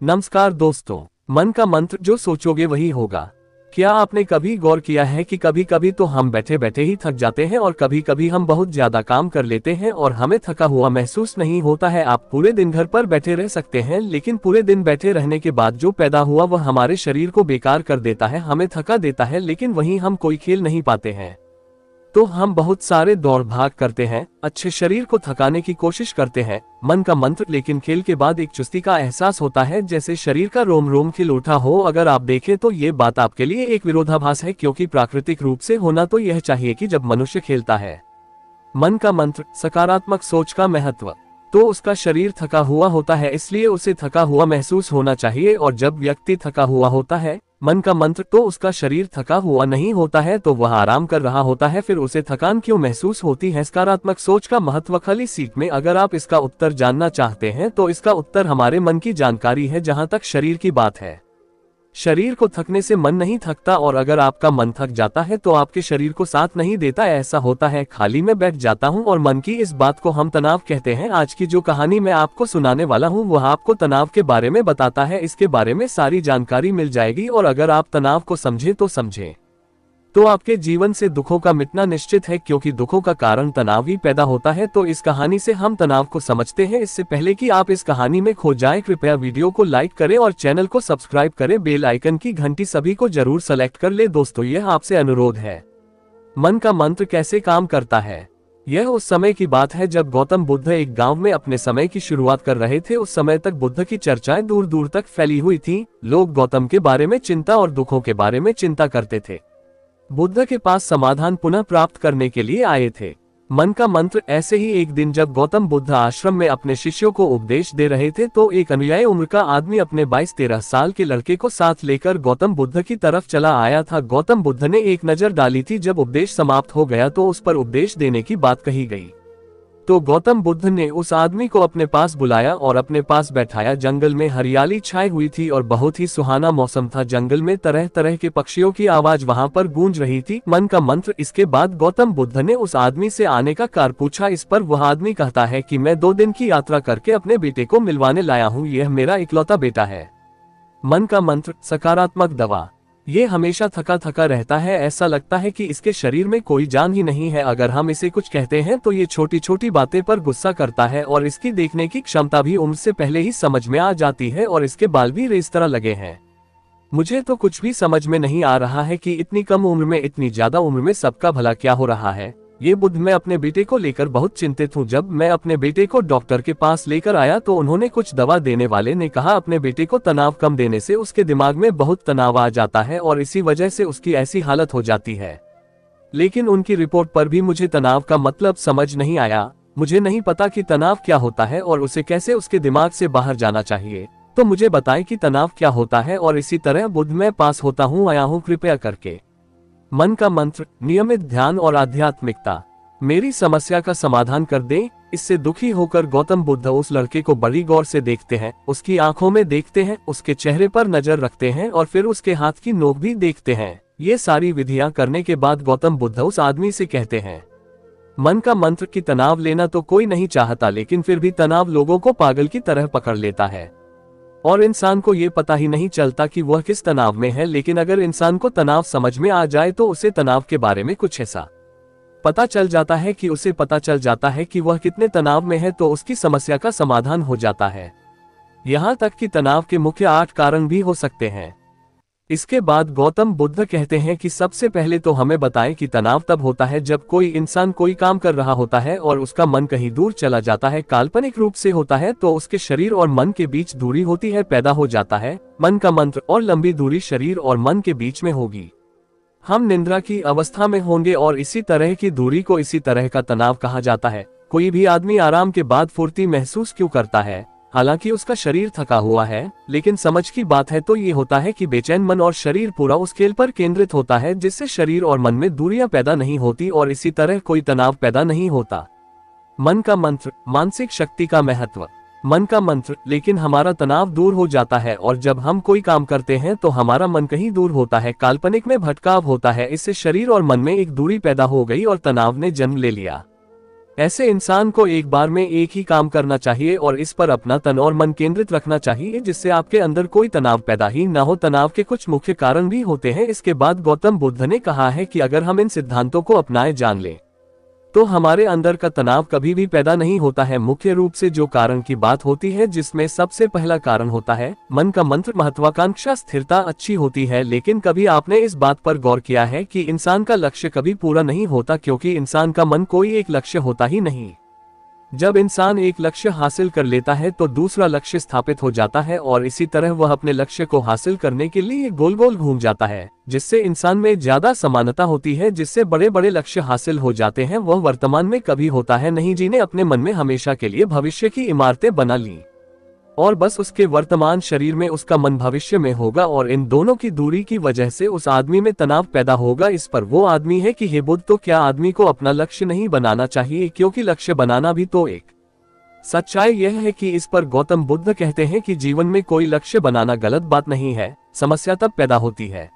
नमस्कार दोस्तों। मन का मंत्र, जो सोचोगे वही होगा। क्या आपने कभी गौर किया है कि कभी कभी तो हम बैठे बैठे ही थक जाते हैं और कभी कभी हम बहुत ज्यादा काम कर लेते हैं और हमें थका हुआ महसूस नहीं होता है। आप पूरे दिन घर पर बैठे रह सकते हैं, लेकिन पूरे दिन बैठे रहने के बाद जो पैदा हुआ वह हमारे शरीर को बेकार कर देता है, हमें थका देता है, लेकिन वहीं हम कोई खेल नहीं पाते हैं। तो हम बहुत सारे दौड़ भाग करते हैं, अच्छे शरीर को थकाने की कोशिश करते हैं, मन का मंत्र, लेकिन खेल के बाद एक चुस्ती का एहसास होता है, जैसे शरीर का रोम रोम खिल उठा हो। अगर आप देखें तो ये बात आपके लिए एक विरोधाभास है, क्योंकि प्राकृतिक रूप से होना तो यह चाहिए कि जब मनुष्य खेलता है। मन का मंत्र, सकारात्मक सोच का महत्व। तो उसका शरीर थका हुआ होता है, इसलिए उसे थका हुआ महसूस होना चाहिए, और जब व्यक्ति थका हुआ होता है मन का मंत्र, तो उसका शरीर थका हुआ नहीं होता है, तो वह आराम कर रहा होता है, फिर उसे थकान क्यों महसूस होती है। सकारात्मक सोच का महत्व खाली सीट में। अगर आप इसका उत्तर जानना चाहते हैं तो इसका उत्तर हमारे मन की जानकारी है। जहां तक शरीर की बात है, शरीर को थकने से मन नहीं थकता, और अगर आपका मन थक जाता है तो आपके शरीर को साथ नहीं देता। ऐसा होता है, खाली मैं बैठ जाता हूँ और मन की इस बात को हम तनाव कहते हैं। आज की जो कहानी मैं आपको सुनाने वाला हूँ वह आपको तनाव के बारे में बताता है। इसके बारे में सारी जानकारी मिल जाएगी, और अगर आप तनाव को समझे तो समझे तो आपके जीवन से दुखों का मिटना निश्चित है, क्योंकि दुखों का कारण तनाव ही पैदा होता है। तो इस कहानी से हम तनाव को समझते हैं। इससे पहले कि आप इस कहानी में खो जाएं, कृपया वीडियो को लाइक करें और चैनल को सब्सक्राइब करें। बेल आइकन की घंटी सभी को जरूर सेलेक्ट कर ले। दोस्तों, यह आपसे अनुरोध है। मन का मंत्र कैसे काम करता है? यह उस समय की बात है जब गौतम बुद्ध एक गांव में अपने समय की शुरुआत कर रहे थे। उस समय तक बुद्ध की चर्चाएं दूर दूर तक फैली हुई थी। लोग गौतम के बारे में चिंता और दुखों के बारे में चिंता करते थे। बुद्ध के पास समाधान पुनः प्राप्त करने के लिए आए थे। मन का मंत्र। ऐसे ही एक दिन जब गौतम बुद्ध आश्रम में अपने शिष्यों को उपदेश दे रहे थे, तो एक अनुयायी उम्र का आदमी अपने 22-13 साल के लड़के को साथ लेकर गौतम बुद्ध की तरफ चला आया था। गौतम बुद्ध ने एक नजर डाली थी। जब उपदेश समाप्त हो गया तो उस पर उपदेश देने की बात कही गई। तो गौतम बुद्ध ने उस आदमी को अपने पास बुलाया और अपने पास बैठाया। जंगल में हरियाली छाई हुई थी और बहुत ही सुहाना मौसम था। जंगल में तरह तरह के पक्षियों की आवाज वहां पर गूंज रही थी। मन का मंत्र। इसके बाद गौतम बुद्ध ने उस आदमी से आने का कारण पूछा। इस पर वह आदमी कहता है कि मैं 2 दिन की यात्रा करके अपने बेटे को मिलवाने लाया हूँ। यह मेरा इकलौता बेटा है। मन का मंत्र, सकारात्मक दवा। ये हमेशा थका थका रहता है, ऐसा लगता है कि इसके शरीर में कोई जान ही नहीं है। अगर हम इसे कुछ कहते हैं तो ये छोटी छोटी बातें पर गुस्सा करता है, और इसकी देखने की क्षमता भी उम्र से पहले ही समझ में आ जाती है, और इसके बाल भी रेस तरह लगे हैं। मुझे तो कुछ भी समझ में नहीं आ रहा है कि इतनी कम उम्र में, इतनी ज्यादा उम्र में सबका भला क्या हो रहा है। ये बुद्ध, मैं अपने बेटे को लेकर बहुत चिंतित हूँ। जब मैं अपने बेटे को डॉक्टर के पास लेकर आया तो उन्होंने कुछ दवा देने वाले ने कहा अपने बेटे को तनाव कम देने से उसके दिमाग में बहुत तनाव आ जाता है और इसी वजह से उसकी ऐसी हालत हो जाती है। लेकिन उनकी रिपोर्ट पर भी मुझे तनाव का मतलब समझ नहीं आया। मुझे नहीं पता कि तनाव क्या होता है और उसे कैसे उसके दिमाग से बाहर जाना चाहिए। तो मुझे बताएं कि तनाव क्या होता है, और इसी तरह बुद्ध मैं पास होता हूँ आया हूँ, कृपया करके। मन का मंत्र, नियमित ध्यान और आध्यात्मिकता। मेरी समस्या का समाधान कर दें। इससे दुखी होकर गौतम बुद्ध उस लड़के को बड़ी गौर से देखते हैं, उसकी आंखों में देखते हैं, उसके चेहरे पर नजर रखते हैं और फिर उसके हाथ की नोक भी देखते हैं। ये सारी विधियां करने के बाद गौतम बुद्ध उस आदमी से कहते हैं, मन का मंत्र की तनाव लेना तो कोई नहीं चाहता, लेकिन फिर भी तनाव लोगों को पागल की तरह पकड़ लेता है और इंसान को ये पता ही नहीं चलता कि वह किस तनाव में है। लेकिन अगर इंसान को तनाव समझ में आ जाए तो उसे तनाव के बारे में कुछ ऐसा पता चल जाता है कि उसे पता चल जाता है कि वह कितने तनाव में है, तो उसकी समस्या का समाधान हो जाता है। यहाँ तक कि तनाव के मुख्य 8 कारण भी हो सकते हैं। इसके बाद गौतम बुद्ध कहते हैं कि सबसे पहले तो हमें बताएं कि तनाव तब होता है जब कोई इंसान कोई काम कर रहा होता है और उसका मन कहीं दूर चला जाता है। काल्पनिक रूप से होता है तो उसके शरीर और मन के बीच दूरी होती है, पैदा हो जाता है मन का मंत्र, और लंबी दूरी शरीर और मन के बीच में होगी। हम निद्रा की अवस्था में होंगे और इसी तरह की दूरी को इसी तरह का तनाव कहा जाता है। कोई भी आदमी आराम के बाद फुर्ती महसूस क्यों करता है, हालांकि उसका शरीर थका हुआ है, लेकिन समझ की बात है तो ये होता है कि बेचैन मन और शरीर पूरा उस खेल पर केंद्रित होता है, जिससे शरीर और मन में दूरियां पैदा नहीं होती और इसी तरह कोई तनाव पैदा नहीं होता। मन का मंत्र, मानसिक शक्ति का महत्व। मन का मंत्र, लेकिन हमारा तनाव दूर हो जाता है और जब हम कोई काम करते हैं तो हमारा मन कहीं दूर होता है, काल्पनिक में भटकाव होता है। इससे शरीर और मन में एक दूरी पैदा हो गई और तनाव ने जन्म ले लिया। ऐसे इंसान को एक बार में एक ही काम करना चाहिए और इस पर अपना तन और मन केंद्रित रखना चाहिए, जिससे आपके अंदर कोई तनाव पैदा ही न हो। तनाव के कुछ मुख्य कारण भी होते हैं। इसके बाद गौतम बुद्ध ने कहा है कि अगर हम इन सिद्धांतों को अपनाए जान लें तो हमारे अंदर का तनाव कभी भी पैदा नहीं होता है। मुख्य रूप से जो कारण की बात होती है, जिसमें सबसे पहला कारण होता है मन का मंत्र, महत्वाकांक्षा, स्थिरता अच्छी होती है। लेकिन कभी आपने इस बात पर गौर किया है कि इंसान का लक्ष्य कभी पूरा नहीं होता, क्योंकि इंसान का मन कोई एक लक्ष्य होता ही नहीं। जब इंसान एक लक्ष्य हासिल कर लेता है तो दूसरा लक्ष्य स्थापित हो जाता है और इसी तरह वह अपने लक्ष्य को हासिल करने के लिए गोल गोल घूम जाता है, जिससे इंसान में ज्यादा समानता होती है, जिससे बड़े बड़े लक्ष्य हासिल हो जाते हैं। वह वर्तमान में कभी होता है नहीं, जिन्हें अपने मन में हमेशा के लिए भविष्य की इमारतें बना ली और बस उसके वर्तमान शरीर में उसका मन भविष्य में होगा और इन दोनों की दूरी की वजह से उस आदमी में तनाव पैदा होगा। इस पर वो आदमी है कि हे बुद्ध, तो क्या आदमी को अपना लक्ष्य नहीं बनाना चाहिए, क्योंकि लक्ष्य बनाना भी तो एक सच्चाई यह है कि इस पर गौतम बुद्ध कहते हैं कि जीवन में कोई लक्ष्य बनाना गलत बात नहीं है, समस्या तब पैदा होती है।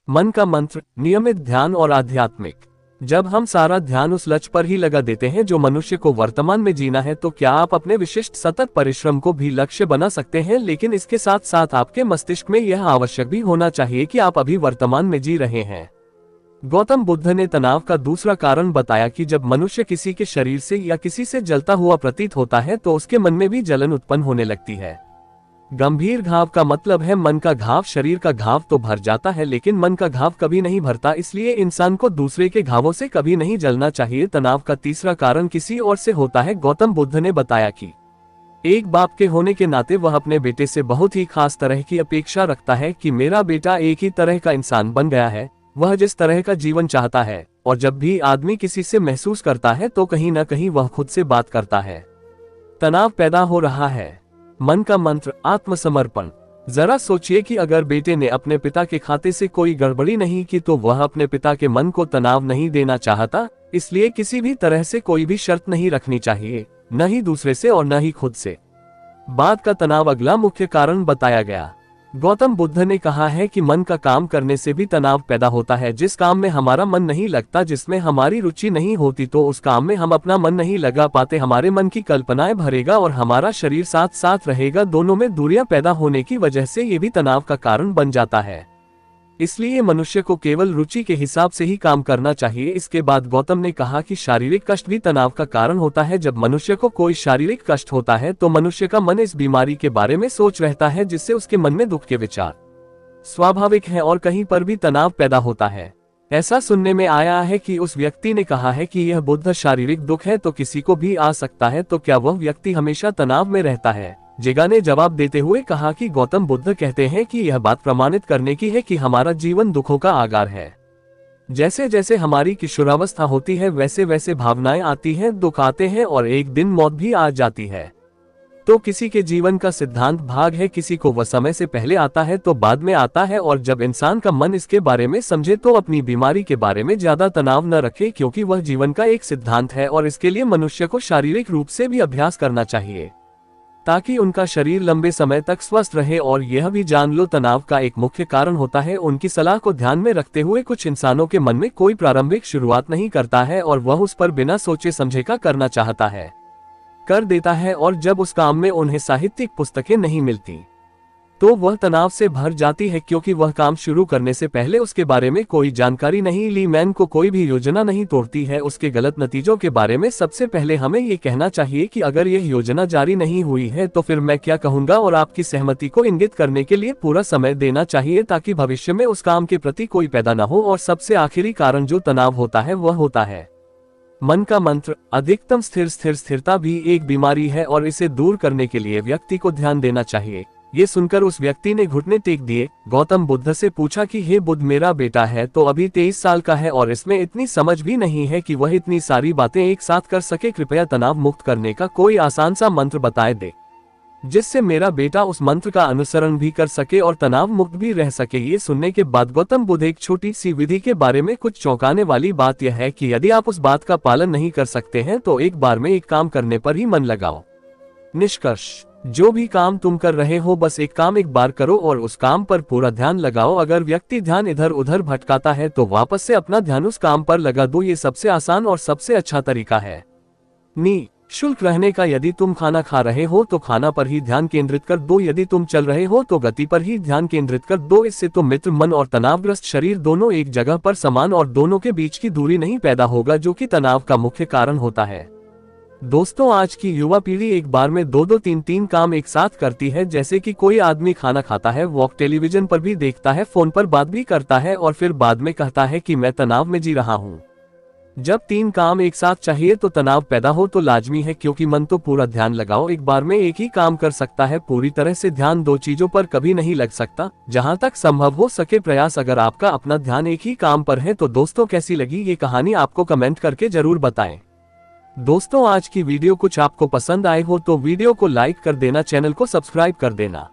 मन का मंत्र, नियमित ध्यान और आध्यात्मिक। जब हम सारा ध्यान उस लक्ष्य पर ही लगा देते हैं जो मनुष्य को वर्तमान में जीना है, तो क्या आप अपने विशिष्ट सतत परिश्रम को भी लक्ष्य बना सकते हैं। लेकिन इसके साथ साथ आपके मस्तिष्क में यह आवश्यक भी होना चाहिए कि आप अभी वर्तमान में जी रहे हैं। गौतम बुद्ध ने तनाव का दूसरा कारण बताया कि जब मनुष्य किसी के शरीर से या किसी से जलता हुआ प्रतीत होता है तो उसके मन में भी जलन उत्पन्न होने लगती है। गंभीर घाव का मतलब है मन का घाव। शरीर का घाव तो भर जाता है लेकिन मन का घाव कभी नहीं भरता, इसलिए इंसान को दूसरे के घावों से कभी नहीं जलना चाहिए। तनाव का तीसरा कारण किसी और से होता है। गौतम बुद्ध ने बताया कि एक बाप के होने के नाते वह अपने बेटे से बहुत ही खास तरह की अपेक्षा रखता है कि मेरा बेटा एक ही तरह का इंसान बन गया है, वह जिस तरह का जीवन चाहता है। और जब भी आदमी किसी से महसूस करता है तो कहीं न कहीं वह खुद से बात करता है। तनाव पैदा हो रहा है। मन का मंत्र, आत्मसमर्पण। जरा सोचिए कि अगर बेटे ने अपने पिता के खाते से कोई गड़बड़ी नहीं की तो वह अपने पिता के मन को तनाव नहीं देना चाहता। इसलिए किसी भी तरह से कोई भी शर्त नहीं रखनी चाहिए, न ही दूसरे से और न ही खुद से। बाद का तनाव अगला मुख्य कारण बताया गया। गौतम बुद्ध ने कहा है कि मन का काम करने से भी तनाव पैदा होता है। जिस काम में हमारा मन नहीं लगता, जिसमें हमारी रुचि नहीं होती, तो उस काम में हम अपना मन नहीं लगा पाते। हमारे मन की कल्पनाएं भरेगा और हमारा शरीर साथ साथ रहेगा। दोनों में दूरियां पैदा होने की वजह से ये भी तनाव का कारण बन जाता है। इसलिए मनुष्य को केवल रुचि के हिसाब से ही काम करना चाहिए। इसके बाद गौतम ने कहा कि शारीरिक कष्ट भी तनाव का कारण होता है। जब मनुष्य को कोई शारीरिक कष्ट होता है तो मनुष्य का मन इस बीमारी के बारे में सोच रहता है, जिससे उसके मन में दुख के विचार स्वाभाविक है और कहीं पर भी तनाव पैदा होता है। ऐसा सुनने में आया है कि उस व्यक्ति ने कहा है कि यह बुद्ध शारीरिक दुख है तो किसी को भी आ सकता है, तो क्या वह व्यक्ति हमेशा तनाव में रहता है। जिगा ने जवाब देते हुए कहा कि गौतम बुद्ध कहते हैं कि यह बात प्रमाणित करने की है कि हमारा जीवन दुखों का आगार है। जैसे जैसे हमारी किशोरावस्था होती है वैसे वैसे भावनाएं आती हैं, दुख आते हैं और एक दिन मौत भी आ जाती है। तो किसी के जीवन का सिद्धांत भाग है, किसी को वह समय से पहले आता है तो बाद में आता है। और जब इंसान का मन इसके बारे में समझे तो अपनी बीमारी के बारे में ज्यादा तनाव न रखे, क्योंकि वह जीवन का एक सिद्धांत है और इसके लिए मनुष्य को शारीरिक रूप से भी अभ्यास करना चाहिए ताकि उनका शरीर लंबे समय तक स्वस्थ रहे। और यह भी जान लो, तनाव का एक मुख्य कारण होता है उनकी सलाह को ध्यान में रखते हुए कुछ इंसानों के मन में कोई प्रारंभिक शुरुआत नहीं करता है और वह उस पर बिना सोचे समझे का करना चाहता है, कर देता है। और जब उस काम में उन्हें साहित्यिक पुस्तकें नहीं मिलती तो वह तनाव से भर जाती है, क्योंकि वह काम शुरू करने से पहले उसके बारे में कोई जानकारी नहीं ली। मैन को कोई भी योजना नहीं तोड़ती है उसके गलत नतीजों के बारे में। सबसे पहले हमें ये कहना चाहिए कि अगर यह योजना जारी नहीं हुई है तो फिर मैं क्या कहूँगा, और आपकी सहमति को इंगित करने के लिए पूरा समय देना चाहिए ताकि भविष्य में उस काम के प्रति कोई पैदा न हो। और सबसे आखिरी कारण जो तनाव होता है वह होता है मन का मंत्र, अधिकतम स्थिरता भी एक बीमारी है और इसे दूर करने के लिए व्यक्ति को ध्यान देना चाहिए। ये सुनकर उस व्यक्ति ने घुटने टेक दिए। गौतम बुद्ध से पूछा कि हे बुद्ध, मेरा बेटा है तो अभी 23 साल का है और इसमें इतनी समझ भी नहीं है कि वह इतनी सारी बातें एक साथ कर सके। कृपया तनाव मुक्त करने का कोई आसान सा मंत्र बताए दे जिससे मेरा बेटा उस मंत्र का अनुसरण भी कर सके और तनाव मुक्त भी रह सके। ये सुनने के बाद गौतम बुद्ध एक छोटी सी विधि के बारे में कुछ चौंकाने वाली बात यह है कि यदि आप उस बात का पालन नहीं कर सकते हैं तो एक बार में एक काम करने पर ही मन लगाओ। निष्कर्ष, जो भी काम तुम कर रहे हो बस एक काम एक बार करो और उस काम पर पूरा ध्यान लगाओ। अगर व्यक्ति ध्यान इधर उधर भटकाता है तो वापस से अपना ध्यान उस काम पर लगा दो। ये सबसे आसान और सबसे अच्छा तरीका है। नि शुल्क रहने का। यदि तुम खाना खा रहे हो तो खाना पर ही ध्यान केंद्रित कर दो, यदि तुम चल रहे हो तो गति पर ही ध्यान केंद्रित कर दो। इससे तो मित्र मन और तनावग्रस्त शरीर दोनों एक जगह पर समान और दोनों के बीच की दूरी नहीं पैदा होगा, जो कि तनाव का मुख्य कारण होता है। दोस्तों, आज की युवा पीढ़ी एक बार में 2-2, 3-3 काम एक साथ करती है। जैसे कि कोई आदमी खाना खाता है, वॉक टेलीविजन पर भी देखता है, फोन पर बात भी करता है और फिर बाद में कहता है कि मैं तनाव में जी रहा हूँ। जब 3 काम एक साथ चाहिए तो तनाव पैदा हो तो लाजमी है, क्योंकि मन तो पूरा ध्यान लगाओ एक बार में एक ही काम कर सकता है। पूरी तरह से ध्यान 2 चीजों पर कभी नहीं लग सकता। जहां तक संभव हो सके प्रयास अगर आपका अपना ध्यान एक ही काम पर है। तो दोस्तों, कैसी लगी ये कहानी आपको कमेंट करके जरूर बताएं। दोस्तों, आज की वीडियो कुछ आपको पसंद आए हो तो वीडियो को लाइक कर देना, चैनल को सब्सक्राइब कर देना।